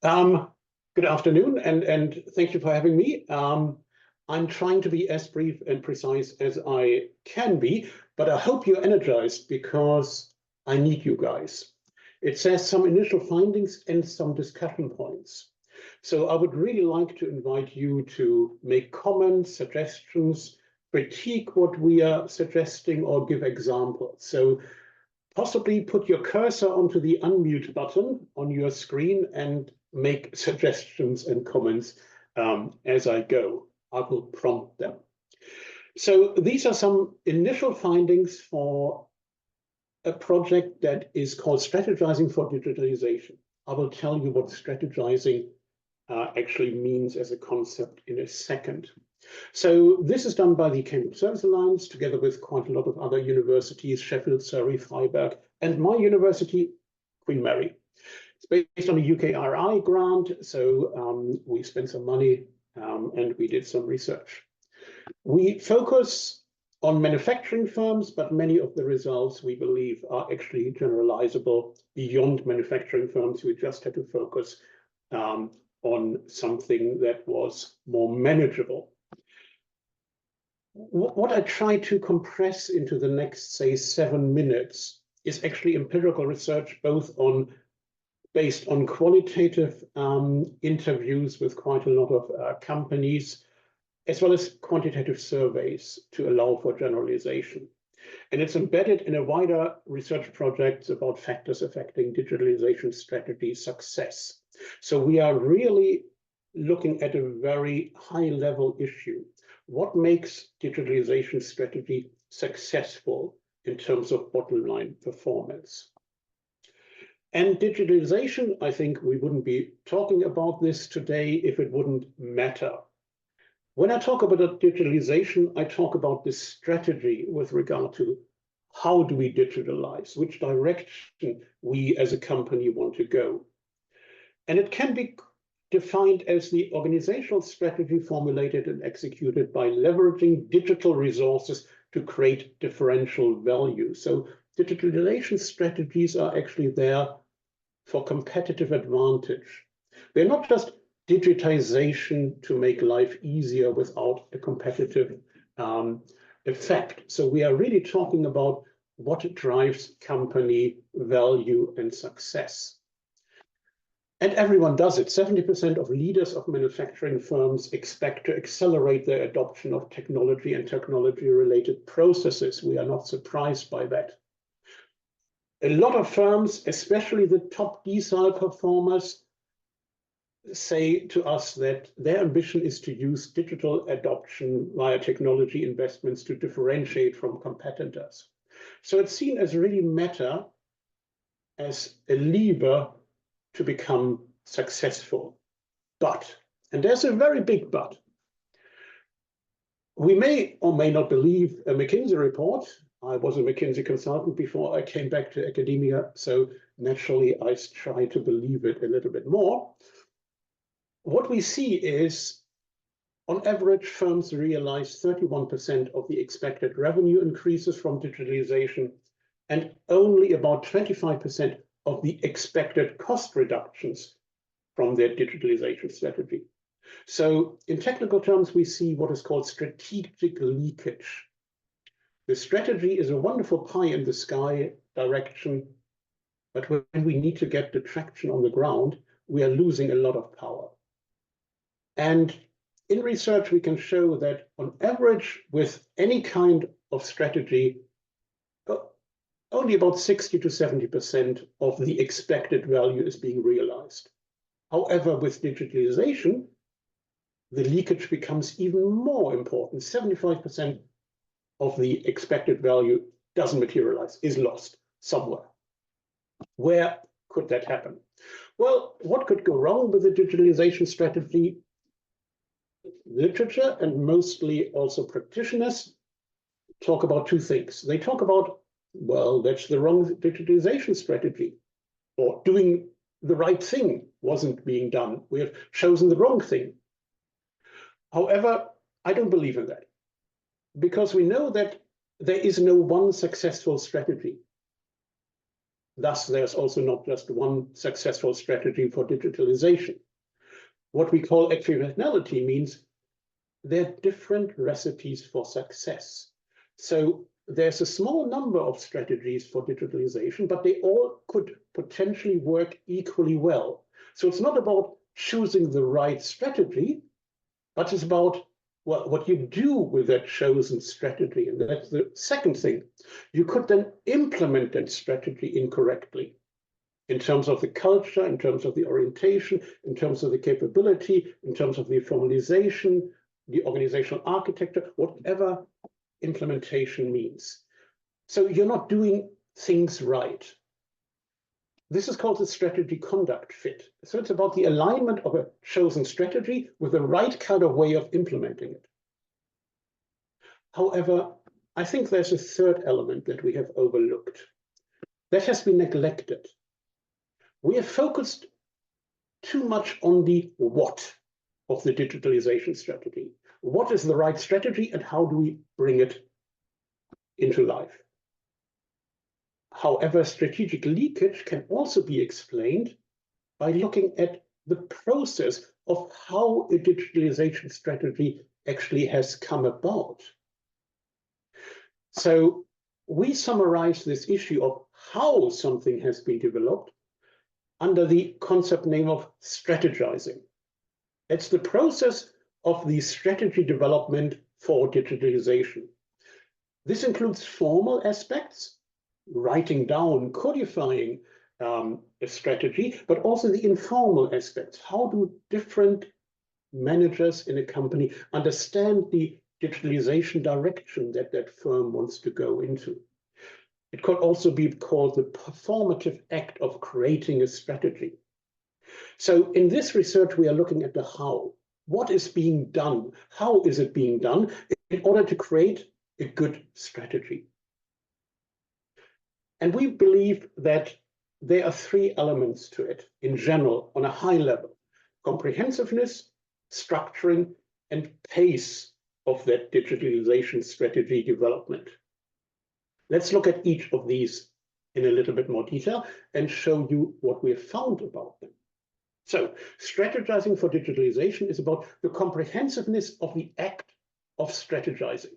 Um, Good afternoon, and thank you for having me. I'm trying to be as brief and precise as I can be, but I hope you're energized because I need you guys. It says some initial findings and some discussion points. So I would really like to invite you to make comments, suggestions, critique what we are suggesting, or give examples. So possibly put your cursor onto the unmute button on your screen and make suggestions and comments as I go. I will prompt them. So these are some initial findings for a project that is called Strategizing for Digitalization. I will tell you what strategizing actually means as a concept in a second. So this is done by the Cambridge Service Alliance, together with quite a lot of other universities, Sheffield, Surrey, Freiburg, and my university, Queen Mary. It's based on a UKRI grant, so we spent some money and we did some research. We focus on manufacturing firms, but many of the results we believe are actually generalizable beyond manufacturing firms. We just had to focus on something that was more manageable. What I try to compress into the next, say, 7 minutes is actually empirical research, based on qualitative interviews with quite a lot of companies, as well as quantitative surveys to allow for generalization. And it's embedded in a wider research project about factors affecting digitalization strategy success. So we are really looking at a very high-level issue. What makes digitalization strategy successful in terms of bottom line performance? And digitalization, I think we wouldn't be talking about this today if it wouldn't matter. When I talk about digitalization, I talk about this strategy with regard to how do we digitalize, which direction we as a company want to go. And it can be defined as the organizational strategy formulated and executed by leveraging digital resources to create differential value. So digitalization strategies are actually there for competitive advantage. They're not just digitization to make life easier without a competitive effect. So we are really talking about what drives company value and success. And everyone does it. 70% of leaders of manufacturing firms expect to accelerate their adoption of technology and technology-related processes. We are not surprised by that. A lot of firms, especially the top decile performers, say to us that their ambition is to use digital adoption via technology investments to differentiate from competitors. So it's seen as really matter as a lever to become successful. But, and there's a very big but, we may or may not believe a McKinsey report. I was a McKinsey consultant before I came back to academia, so naturally I try to believe it a little bit more. What we see is, on average, firms realize 31% of the expected revenue increases from digitalization and only about 25% of the expected cost reductions from their digitalization strategy. So in technical terms, we see what is called strategic leakage. The strategy is a wonderful pie in the sky direction, but when we need to get the traction on the ground, we are losing a lot of power. And in research, we can show that on average, with any kind of strategy, only about 60 to 70% of the expected value is being realized. However, with digitalization, the leakage becomes even more important. 75% of the expected value doesn't materialize, is lost somewhere. Where could that happen? Well, what could go wrong with the digitalization strategy? Literature, and mostly also practitioners, talk about two things. They talk about, well, that's the wrong digitalization strategy, or doing the right thing wasn't being done. We have chosen the wrong thing. However, I don't believe in that, because we know that there is no one successful strategy. Thus, there's also not just one successful strategy for digitalization. What we call equivalence means there are different recipes for success. So there's a small number of strategies for digitalization, but they all could potentially work equally well. So it's not about choosing the right strategy, but it's about what you do with that chosen strategy. And that's the second thing. You could then implement that strategy incorrectly in terms of the culture, in terms of the orientation, in terms of the capability, in terms of the formalization, the organizational architecture, whatever implementation means. So you're not doing things right. This is called the strategy conduct fit. So it's about the alignment of a chosen strategy with the right kind of way of implementing it. However, I think there's a third element that we have overlooked. That has been neglected. We have focused too much on the what of the digitalization strategy. What is the right strategy and how do we bring it into life? However, strategic leakage can also be explained by looking at the process of how a digitalization strategy actually has come about. So we summarize this issue of how something has been developed under the concept name of strategizing. It's the process of the strategy development for digitalization. This includes formal aspects, writing down, codifying a strategy, but also the informal aspects. How do different managers in a company understand the digitalization direction that that firm wants to go into? It could also be called the performative act of creating a strategy. So in this research, we are looking at the how. What is being done? How is it being done in order to create a good strategy? And we believe that there are three elements to it in general, on a high level: comprehensiveness, structuring, and pace of that digitalization strategy development. Let's look at each of these in a little bit more detail and show you what we have found about them. So, strategizing for digitalization is about the comprehensiveness of the act of strategizing.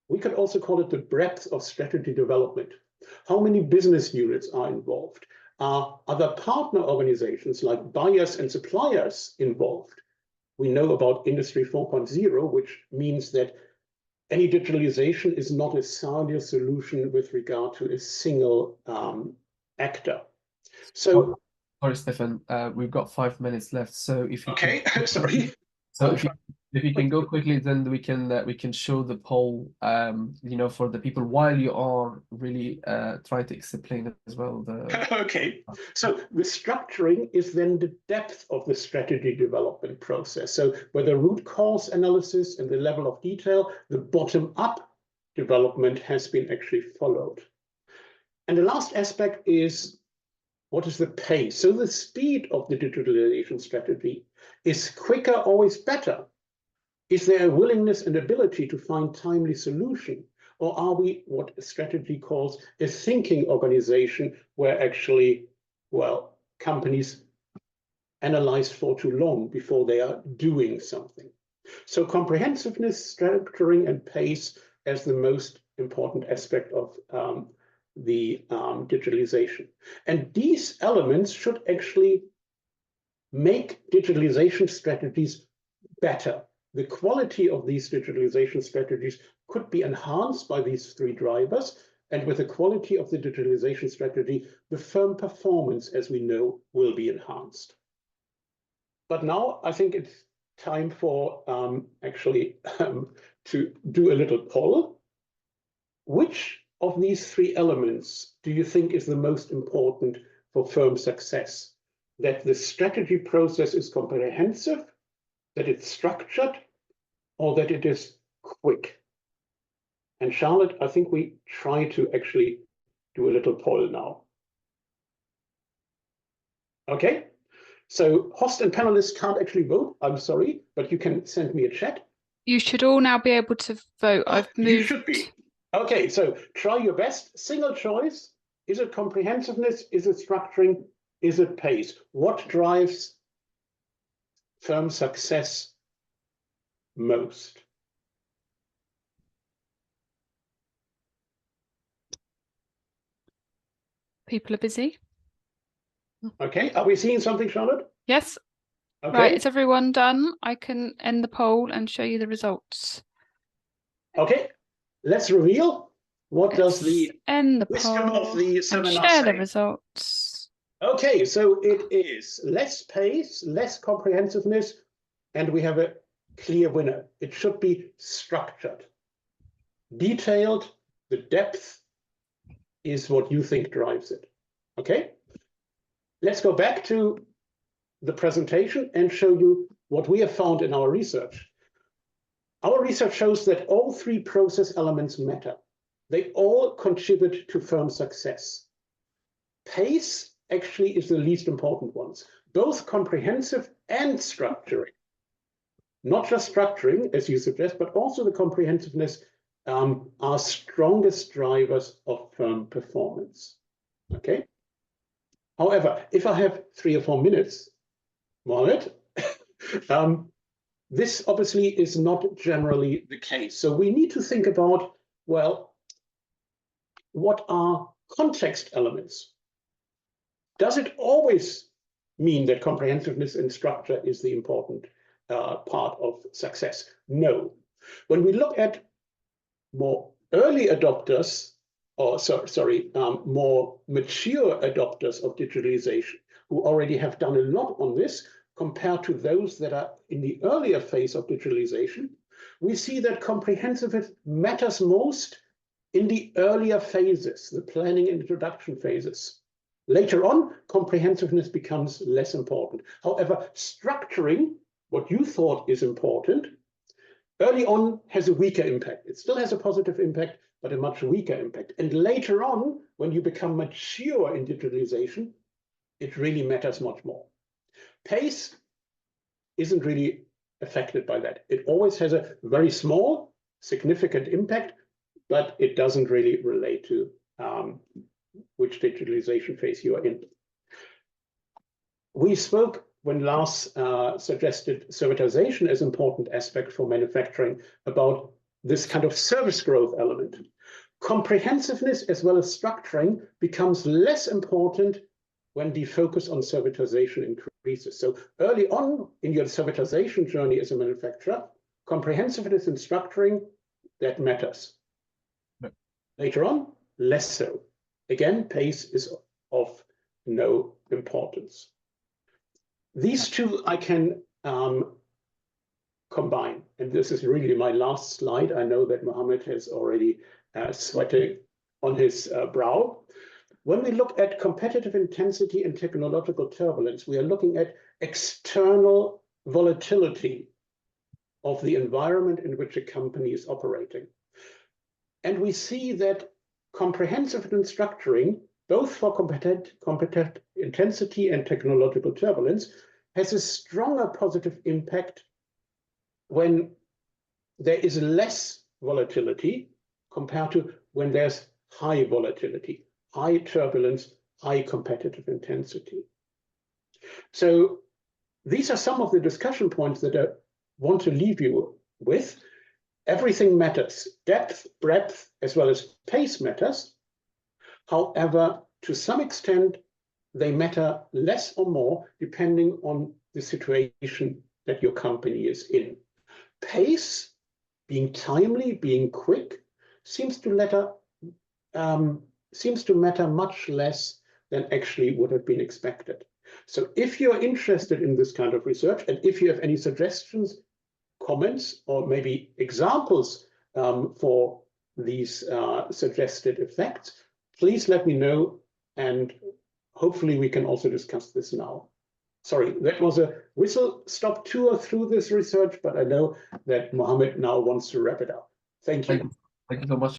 We could also call it the breadth of strategy development. How many business units are involved? Are other partner organizations like buyers and suppliers involved? We know about Industry 4.0, which means that any digitalization is not a singular solution with regard to a single actor. So, sorry, Stephan, we've got 5 minutes left. So if you can, sorry. So if you can go quickly, then we can show the poll, for the people while you are really trying to explain it as well. Okay, so the structuring is then the depth of the strategy development process. So where the root cause analysis and the level of detail, the bottom-up development has been actually followed. And the last aspect is, what is the pace? So the speed of the digitalization strategy. Is quicker always better? Is there a willingness and ability to find timely solution? Or are we what a strategy calls a thinking organization where actually, well, companies analyze for too long before they are doing something? So comprehensiveness, structuring, and pace as the most important aspect of the digitalization. And these elements should actually make digitalization strategies better. The quality of these digitalization strategies could be enhanced by these three drivers. And with the quality of the digitalization strategy, the firm performance, as we know, will be enhanced. But now I think it's time for to do a little poll. Which of these three elements do you think is the most important for firm success? That the strategy process is comprehensive, that it's structured, or that it is quick? And Charlotte, I think we try to actually do a little poll now. Okay, so host and panelists can't actually vote, I'm sorry, but you can send me a chat. You should all now be able to vote. I've moved. You should be. Okay, so try your best. Single choice, Is it comprehensiveness? Is it structuring? Is it pace? What drives firm success most? People are busy. Okay, are we seeing something, Charlotte? Yes. Okay. Right, is everyone done? I can end the poll and show you the results. Okay, let's reveal. What does the end the wisdom poll of the and seminar share say? the results. Okay, so it is less pace, less comprehensiveness, and we have a clear winner. It should be structured. Detailed, the depth is what you think drives it. Okay, let's go back to the presentation and show you what we have found in our research. Our research shows that all three process elements matter. They all contribute to firm success. Pace actually is the least important ones, both comprehensive and structuring. Not just structuring, as you suggest, but also the comprehensiveness are strongest drivers of firm performance. Okay. However, if I have 3 or 4 minutes, Mohammed, this obviously is not generally the case. So we need to think about, well, what are context elements? Does it always mean that comprehensiveness and structure is the important part of success? No. When we look at more early adopters, or more mature adopters of digitalization, who already have done a lot on this, compared to those that are in the earlier phase of digitalization, we see that comprehensiveness matters most in the earlier phases, the planning and introduction phases. Later on, comprehensiveness becomes less important. However, structuring, what you thought is important, early on has a weaker impact. It still has a positive impact, but a much weaker impact. And later on, when you become mature in digitalization, it really matters much more. Pace isn't really affected by that. It always has a very small, significant impact, but it doesn't really relate to which digitalization phase you are in. We spoke when Lars suggested servitization as an important aspect for manufacturing about this kind of service growth element. Comprehensiveness as well as structuring becomes less important when the focus on servitization increases. So early on in your servitization journey as a manufacturer, comprehensiveness and structuring, that matters. Yeah. Later on, less so. Again, pace is of no importance. These two I can combine, and this is really my last slide. I know that Mohammed has already sweating on his brow. When we look at competitive intensity and technological turbulence, we are looking at external volatility of the environment in which a company is operating. And we see that comprehensive and structuring, both for competitive intensity and technological turbulence, has a stronger positive impact when there is less volatility compared to when there's high volatility, high turbulence, high competitive intensity. So these are some of the discussion points that I want to leave you with. Everything matters. Depth, breadth, as well as pace matters. However, to some extent, they matter less or more depending on the situation that your company is in. Pace, being timely, being quick, seems to matter much less than actually would have been expected. So if you're interested in this kind of research, and if you have any suggestions, comments, or maybe examples for these suggested effects, please let me know, and hopefully we can also discuss this now. Sorry, that was a whistle-stop tour through this research, but I know that Mohammed now wants to wrap it up. Thank you. Thank you so much.